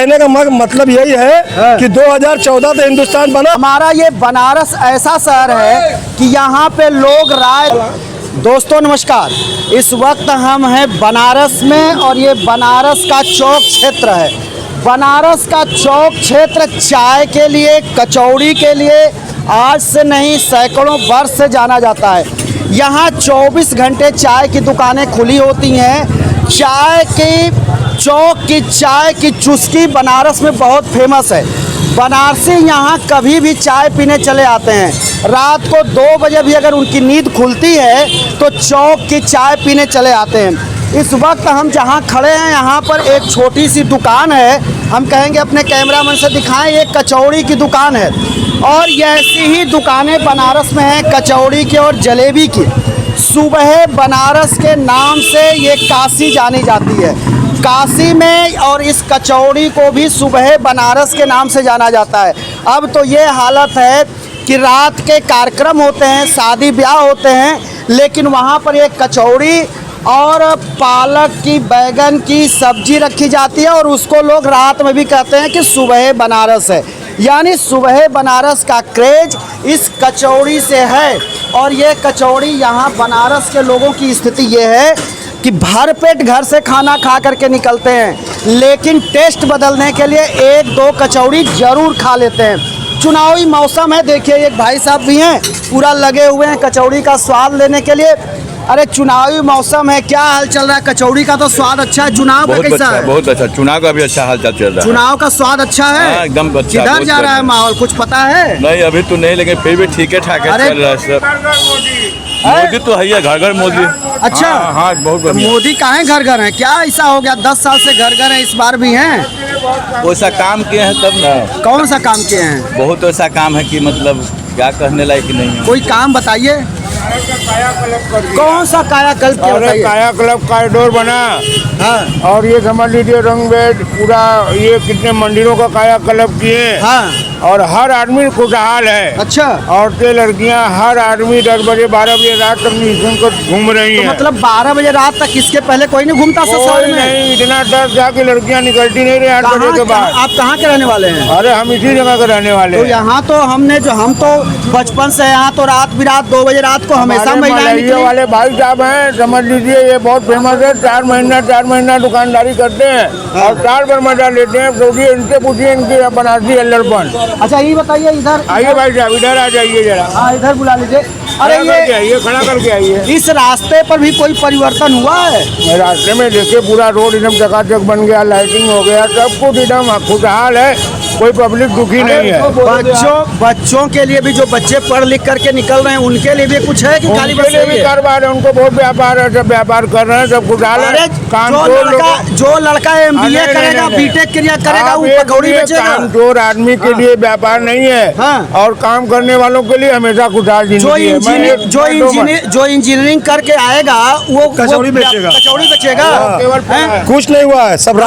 कहने का मतलब यही है कि 2014 से हिंदुस्तान बना। हमारा ये बनारस ऐसा शहर है कि यहाँ पे लोग राय। दोस्तों नमस्कार, इस वक्त हम हैं बनारस में और ये बनारस का चौक क्षेत्र है। बनारस का चौक क्षेत्र चाय के लिए, कचौड़ी के लिए आज से नहीं सैकड़ों वर्ष से जाना जाता है। यहाँ 24 घंटे चाय की दुकानें खुली होती हैं। चाय की चौक की चाय की चुस्की बनारस में बहुत फेमस है। बनारसी यहाँ कभी भी चाय पीने चले आते हैं। रात को 2 बजे भी अगर उनकी नींद खुलती है तो चौक की चाय पीने चले आते हैं। इस वक्त हम जहाँ खड़े हैं यहाँ पर एक छोटी सी दुकान है। हम कहेंगे अपने कैमरामैन से दिखाएं, ये कचौड़ी की दुकान है और ये ऐसी ही दुकानें बनारस में हैं, कचौड़ी की और जलेबी की। सुबह बनारस के नाम से ये काशी जानी जाती है। काशी में और इस कचौड़ी को भी सुबह बनारस के नाम से जाना जाता है। अब तो ये हालत है कि रात के कार्यक्रम होते हैं, शादी ब्याह होते हैं, लेकिन वहाँ पर एक कचौड़ी और पालक की, बैगन की सब्जी रखी जाती है और उसको लोग रात में भी कहते हैं कि सुबह बनारस है। यानी सुबह बनारस का क्रेज इस कचौड़ी से है। और ये कचौड़ी यहाँ बनारस के लोगों की स्थिति ये है कि भर पेट घर से खाना खा करके निकलते हैं, लेकिन टेस्ट बदलने के लिए 1-2 कचौड़ी ज़रूर खा लेते हैं। चुनावी मौसम है, देखिए एक भाई साहब भी हैं पूरा लगे हुए हैं कचौड़ी का स्वाद लेने के लिए। अरे चुनावी मौसम है, क्या हाल चल रहा है? कचौड़ी का तो स्वाद अच्छा है, चुनाव का कैसा है? बहुत अच्छा, चुनाव का भी अच्छा हाल चल रहा है। चुनाव का स्वाद अच्छा है, एकदम अच्छा। किधर जा रहा है माहौल कुछ पता है? नहीं अभी तो नहीं, लेकिन फिर भी ठीक है ठाक है चल रहा है सब। मोदी तो है, घर घर मोदी। अच्छा हाँ बहुत बढ़िया। मोदी काहे घर घर है? क्या ऐसा हो गया? 10 साल से घर घर है, इस बार भी हैं? वैसा काम किए हैं तब ना। कौन सा काम किए हैं? बहुत ऐसा काम है कि मतलब क्या कहने लायक नहीं है। कोई काम बताइए। कौन सा कायाकल्प किया बताइए? कायाकल्प कॉरिडोर बना। हाँ और ये समझ लीजिए रंग बेड पूरा, ये कितने मंदिरों का कायाकल्प किए। हाँ। और हर आदमी खुशहाल है। अच्छा, औरतें, लड़कियां, हर आदमी 10 बजे 12 बजे रात तक निशुल्क को घूम रही तो हैं। मतलब 12 बजे रात तक इसके पहले कोई नहीं घूमता शहर कोई में? नहीं, इतना डर था कि लड़कियां निकलती नहीं रही 8 बजे के बाद। आप कहाँ के रहने वाले हैं? अरे हम इसी जगह के रहने वाले तो हैं। यहाँ तो हम तो बचपन से यहाँ तो रात बिरात 2 बजे रात को हमेशा महिलाएं निकली। वाले भाई साहब हैं, समझ लीजिए ये बहुत फेमस है। 4 महीना दुकानदारी करते हैं और 4 बार मजा लेते हैं। तो इनसे पूछिए इनकी बनारसी अल्लड़पन। अच्छा ये बताइए, इधर आइए भाई साहब, इधर आ जाइए जरा। हाँ इधर बुला लीजिए। अरे ये खड़ा करके आइए। इस रास्ते पर भी कोई परिवर्तन हुआ है? रास्ते में देखिए पूरा रोड एकदम चकाचक बन गया, लाइटिंग हो गया, सब कुछ एकदम खुशहाल है, कोई पब्लिक दुखी नहीं है। बच्चों के लिए भी, जो बच्चे पढ़ लिख करके निकल रहे हैं उनके लिए भी कुछ है कि खाली बस उनके लिए भी कारोबार है, उनको बहुत व्यापार है, सब व्यापार कर रहे हैं, सब खुशहाल है। जो लड़का MBA करेगा, बीटेक करेगा, वो पकौड़ी बेचेगा। कामचोर आदमी के लिए व्यापार नहीं है। हाँ। और काम करने वालों के लिए हमेशा खुशहाल जिंदगी है। जो इंजीनियरिंग करके आएगा वो कचौड़ी बेचेगा। केवल कुछ नहीं हुआ है, सब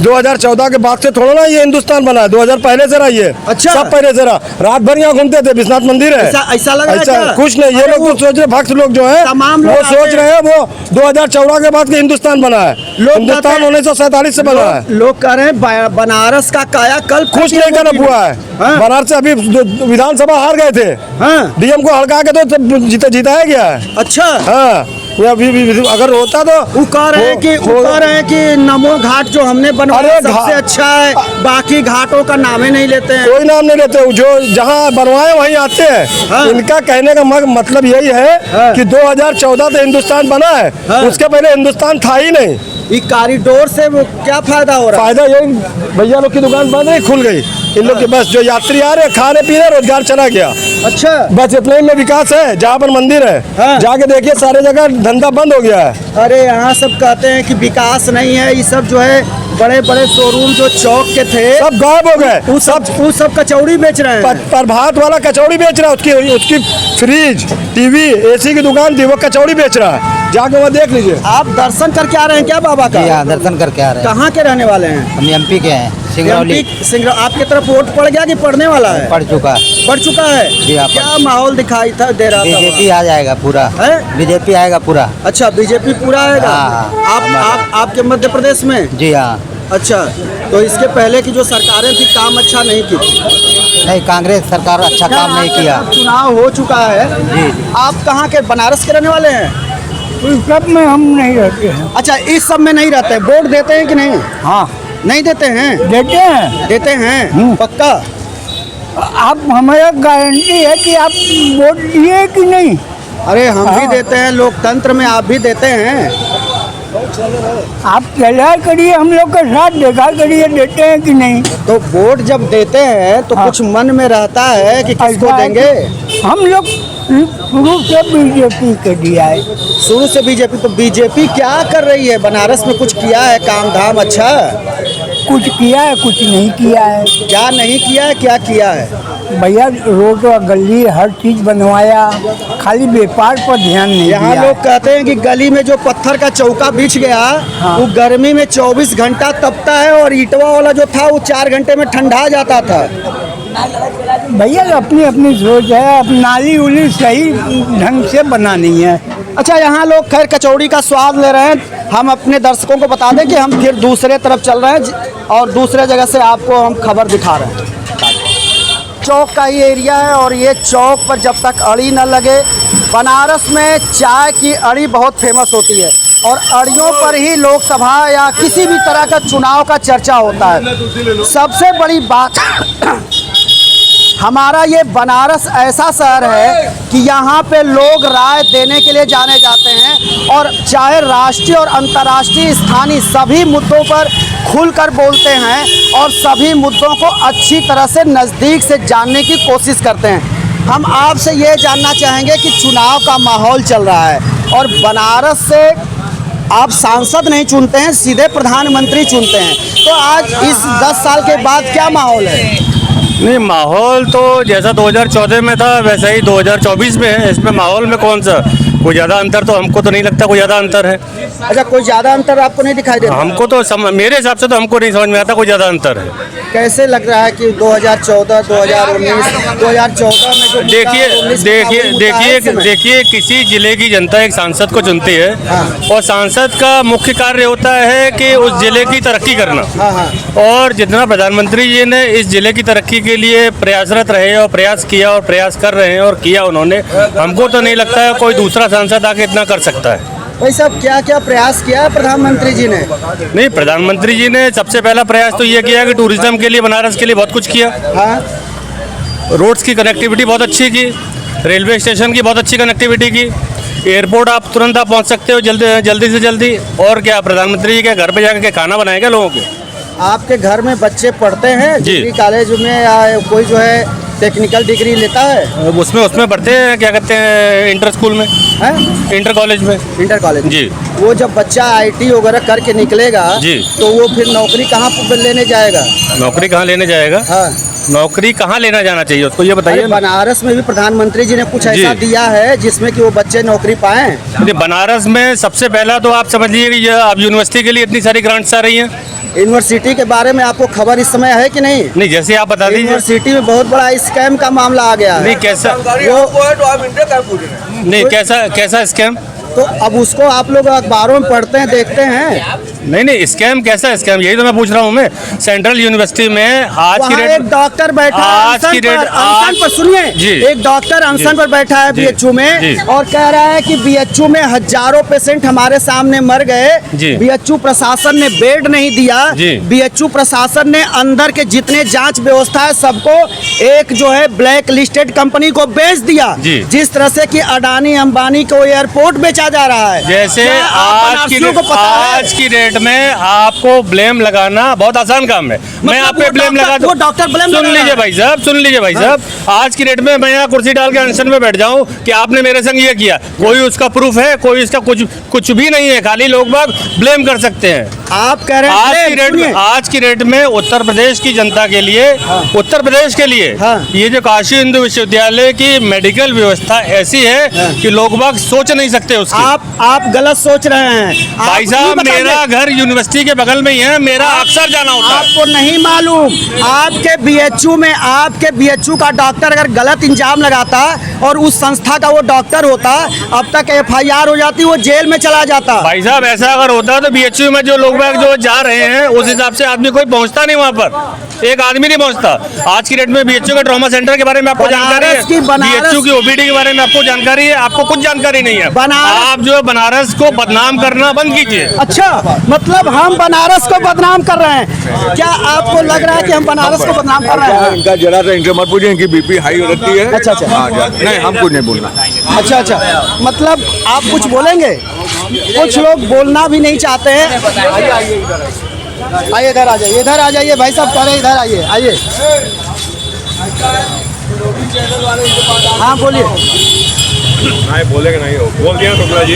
2014 के बाद से थोड़ा ना ये हिंदुस्तान बना है। 2000 पहले से रहा ये। अच्छा। सब पहले से रहा। रात भर यहाँ घूमते थे, विश्वनाथ मंदिर है। ऐसा लग रहा है? कुछ नहीं, ये लोग तो सोच रहे, भक्त लोग जो है तमाम वो लोग सोच रहे हैं वो 2014 के बाद के हिंदुस्तान बना है। हिंदुस्तान 1947 से बना है। लोग कह रहे हैं बनारस का कायाकल्प कुछ नहीं करना हुआ है। बनारस से अभी विधानसभा हार गए थे। डीएम को हड़का के तो जीताया गया है। अच्छा। हाँ, अभी अगर होता तो वो कह रहे हैं कि नमो घाट जो हमने बनवाया सबसे अच्छा है, बाकी घाटों का नाम ही नहीं लेते हैं। कोई नाम नहीं लेते, जो जहाँ बनवाए वहीं आते हैं। हाँ। इनका कहने का मतलब यही है कि 2014 से हिंदुस्तान बना है। उसके पहले हिंदुस्तान था ही नहीं। ये कॉरिडोर से वो क्या फायदा हो रहा है? फायदा यही, भैया लोग की दुकान बंद नहीं, खुल गई। इन लोग के बस जो यात्री आ रहे, खा रहे पी रहे, रोजगार चला गया। अच्छा, बस इतने में विकास है। जहाँ पर मंदिर है, हाँ। जाके देखिए सारे जगह धंधा बंद हो गया है। अरे यहाँ सब कहते हैं कि विकास नहीं है। ये सब जो है बड़े बड़े शोरूम जो चौक के थे सब गायब हो गए। वो सब कचौड़ी बेच रहे हैं। प्रभात वाला कचौड़ी बेच रहा है, उसकी फ्रिज, टीवी, AC की दुकान थी, वो कचौड़ी बेच रहा है। जाके वो देख लीजिए। आप दर्शन करके आ रहे हैं क्या बाबा का? हाँ, दर्शन करके आ रहे हैं। कहाँ के रहने वाले हैं? हम MP के हैं, सिंगरौली। आपकी तरफ वोट पड़ गया कि पड़ने वाला है? पड़ चुका है जी। आप क्या माहौल दिखाई दे रहा था? BJP आ जाएगा पूरा। BJP आएगा पूरा। अच्छा, BJP पूरा आएगा। हाँ। आपके मध्य प्रदेश में? जी हाँ। अच्छा, तो इसके पहले की जो सरकारें थी काम अच्छा नहीं की थी। नहीं, कांग्रेस सरकार अच्छा काम नहीं किया। चुनाव हो चुका है जी। आप कहाँ के, बनारस के रहने वाले हैं? इस सब में हम नहीं रहते हैं। अच्छा, इस सब में नहीं रहते, वोट देते हैं कि नहीं? हाँ नहीं देते हैं? देते हैं। देते हैं पक्का? आप हमारा गारंटी है कि आप वोट दिए कि नहीं? अरे हम भी हाँ। देते हैं, लोकतंत्र में आप भी देते हैं। आप चला करिए, हम लोग के साथ देखा करिए देते हैं कि नहीं। तो वोट जब देते हैं तो हाँ। कुछ मन में रहता है कि किसको ऐसा है देंगे? कि हम लोग शुरू से बीजेपी के दिया है। शुरू से बीजेपी। तो बीजेपी क्या कर रही है बनारस में? कुछ किया है काम धाम अच्छा? कुछ किया है, कुछ नहीं किया है। क्या नहीं किया है, क्या किया है? भैया रोड और गली हर चीज बनवाया, खाली व्यापार पर ध्यान नहीं यहाँ दिया। लोग कहते हैं कि गली में जो पत्थर का चौका बिछ गया वो गर्मी में 24 घंटा तपता है और ईटवा वाला जो था वो 4 घंटे में ठंडा जाता था। भैया अपनी अपनी सोच है, अब नाली उली सही ढंग से बनानी है। अच्छा, यहाँ लोग खैर कचौड़ी का स्वाद ले रहे हैं। हम अपने दर्शकों को बता दें कि हम फिर दूसरे तरफ चल रहे हैं और दूसरे जगह से आपको हम खबर दिखा रहे हैं। चौक का ही एरिया है और ये चौक पर जब तक अड़ी न लगे, बनारस में चाय की अड़ी बहुत फेमस होती है और अड़ियों पर ही लोकसभा या किसी भी तरह का चुनाव का चर्चा होता है। सबसे बड़ी बात हमारा ये बनारस ऐसा शहर है कि यहाँ पे लोग राय देने के लिए जाने जाते हैं और चाहे राष्ट्रीय और अंतर्राष्ट्रीय स्थानीय सभी मुद्दों पर खुलकर बोलते हैं और सभी मुद्दों को अच्छी तरह से नज़दीक से जानने की कोशिश करते हैं। हम आपसे ये जानना चाहेंगे कि चुनाव का माहौल चल रहा है और बनारस से आप सांसद नहीं चुनते हैं, सीधे प्रधानमंत्री चुनते हैं, तो आज इस 10 साल के बाद क्या माहौल है? नहीं, माहौल तो जैसा 2014 में था वैसा ही 2024 में है। इसमें माहौल में कौन सा कोई ज़्यादा अंतर, तो हमको तो नहीं लगता कोई ज़्यादा अंतर है। अच्छा, कोई ज़्यादा अंतर आपको नहीं दिखाई देता? हमको तो मेरे हिसाब से तो हमको नहीं समझ में आता कोई ज़्यादा अंतर है। कैसे लग रहा है कि 2014, 2019, 2014 में जो देखिए किसी जिले की जनता एक सांसद को चुनती है और सांसद का मुख्य कार्य होता है कि उस जिले की तरक्की करना। और जितना प्रधानमंत्री जी ने इस जिले की तरक्की के लिए प्रयासरत रहे और प्रयास किया और प्रयास कर रहे हैं और किया उन्होंने, हमको तो नहीं लगता है कोई दूसरा सांसद आके इतना कर सकता है। भाई साहब, क्या क्या प्रयास किया है प्रधानमंत्री जी ने? नहीं, प्रधानमंत्री जी ने सबसे पहला प्रयास तो ये किया कि टूरिज्म के लिए, बनारस के लिए बहुत कुछ किया। हाँ, रोड्स की कनेक्टिविटी बहुत अच्छी की, रेलवे स्टेशन की बहुत अच्छी कनेक्टिविटी की, एयरपोर्ट आप तुरंत आप पहुंच सकते हो जल्दी से जल्दी। और क्या, प्रधानमंत्री जी के घर पे जाकर के खाना बनाएगा लोगों के। आपके घर में बच्चे पढ़ते हैं जी। डिग्री कॉलेज में या कोई जो है टेक्निकल डिग्री लेता है? उसमें पढ़ते हैं, क्या कहते हैं, इंटर स्कूल में, इंटर कॉलेज में। इंटर कॉलेज जी। वो जब बच्चा आईटी वगैरह करके निकलेगा जी, तो वो फिर नौकरी कहाँ पर लेने जाएगा? नौकरी कहाँ लेने जाएगा? हाँ, नौकरी कहाँ लेना जाना चाहिए उसको, ये बताइए। अरे बनारस में भी प्रधानमंत्री जी ने कुछ ऐसा जी। दिया है जिसमें कि वो बच्चे नौकरी पाएं। बनारस में सबसे पहला तो आप समझ लीजिए कि अब यूनिवर्सिटी के लिए इतनी सारी ग्रांट्स आ रही हैं। यूनिवर्सिटी के बारे में आपको खबर इस समय है कि नहीं? नहीं, जैसे आप बता दीजिए। यूनिवर्सिटी में बहुत बड़ा स्कैम का मामला आ गया है। नहीं, कैसा? नहीं, कैसा स्कैम? तो अब उसको आप लोग अखबारों में पढ़ते हैं, देखते हैं। नहीं, स्कैम कैसा स्कैम, यही तो मैं पूछ रहा हूँ। मैं सेंट्रल यूनिवर्सिटी में आज की वहाँ डेट एक डॉक्टर बैठा है आज की डेट अनशन पर, सुनिए, जी। एक डॉक्टर अनशन पर बैठा है जी। बीएचयू में जी। और कह रहा है कि बीएचयू में हजारों पेशेंट हमारे सामने मर गए, जी। बीएचयू प्रशासन ने बेड नहीं दिया, जी। बीएचयू प्रशासन ने अंदर के जितने जांच व्यवस्था है सबको एक जो है ब्लैक लिस्टेड कंपनी को बेच दिया। जी। जिस तरह से कि अडानी अंबानी को एयरपोर्ट बेचा जा रहा है। जैसे क्या आप बनारसियों को पता है? आज की डेट में आपको ब्लेम लगाना बहुत आसान काम है। मैं आप पे ब्लेम लगा दूं। वो डॉक्टर ब्लेम सुन लीजिए भाई साहब, सुन लीजिए भाई साहब। आज की डेट में मैं यहाँ कुर्सी डाल के अनशन में बैठ जाऊँ कि आपने मेरे संग ये किया, कोई उसका प्रूफ है? कोई इसका कुछ भी नहीं है, खाली लोग बाग ब्लेम कर सकते हैं। आप कह रहे हैं आज की डेट में उत्तर प्रदेश की जनता के लिए, उत्तर प्रदेश के लिए ये जो काशी हिंदू विश्वविद्यालय की मेडिकल व्यवस्था ऐसी है कि लोग बाग सोच नहीं सकते उसकी। आप गलत सोच रहे हैं भाई साहब, मेरा घर घर यूनिवर्सिटी के बगल में ही है, मेरा अक्सर जाना होता है। आपको नहीं मालूम, आपके बीएचयू का डॉक्टर अगर गलत इंजाम लगाता और उस संस्था का वो डॉक्टर होता, अब तक एफआईआर हो जाती, वो जेल में चला जाता। भाई साहब ऐसा अगर होता तो बीएचयू में जो लोग बाग जो जा रहे हैं उस हिसाब से आदमी कोई पहुंचता नहीं वहां पर, एक आदमी नहीं पहुंचता। आज की डेट में बीएचयू के ट्रॉमा सेंटर के बारे में आपको जानकारी है, बीएचयू की ओपीडी के बारे में आपको जानकारी है, आपको कुछ जानकारी नहीं है। आप जो बनारस को बदनाम करना बंद कीजिए। अच्छा, मतलब हम बनारस को बदनाम कर रहे हैं? क्या आपको लग रहा है कि हम बनारस को बदनाम कर रहे हैं? इनका जरा सा इनसे मत पूछिए, इनकी बीपी हाई हो जाती है। अच्छा, अच्छा। हाँ, नहीं हम कुछ नहीं बोलना। अच्छा अच्छा, मतलब आप कुछ बोलेंगे? कुछ लोग बोलना भी नहीं चाहते हैं। आइए इधर आ जाइए, इधर आ जाइए भाई साहब, कह रहे इधर आइए, आइए। हाँ बोलिए। नहीं बोलेंगे, नहीं हो बोल दिया शुक्ला जी।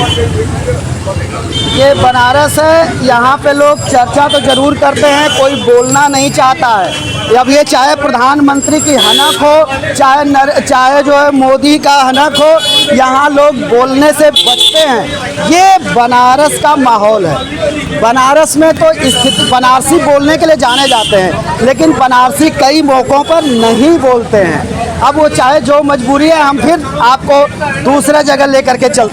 ये बनारस है, यहाँ पे लोग चर्चा तो जरूर करते हैं, कोई बोलना नहीं चाहता है। अब ये चाहे प्रधानमंत्री की हनक हो, चाहे जो है मोदी का हनक हो, यहाँ लोग बोलने से बचते हैं। ये बनारस का माहौल है। बनारस में तो स्थिति, बनारसी बोलने के लिए जाने जाते हैं, लेकिन बनारसी कई मौक़ों पर नहीं बोलते हैं। अब वो चाहे जो मजबूरी है, हम फिर आपको दूसरे जगह लेकर के चलते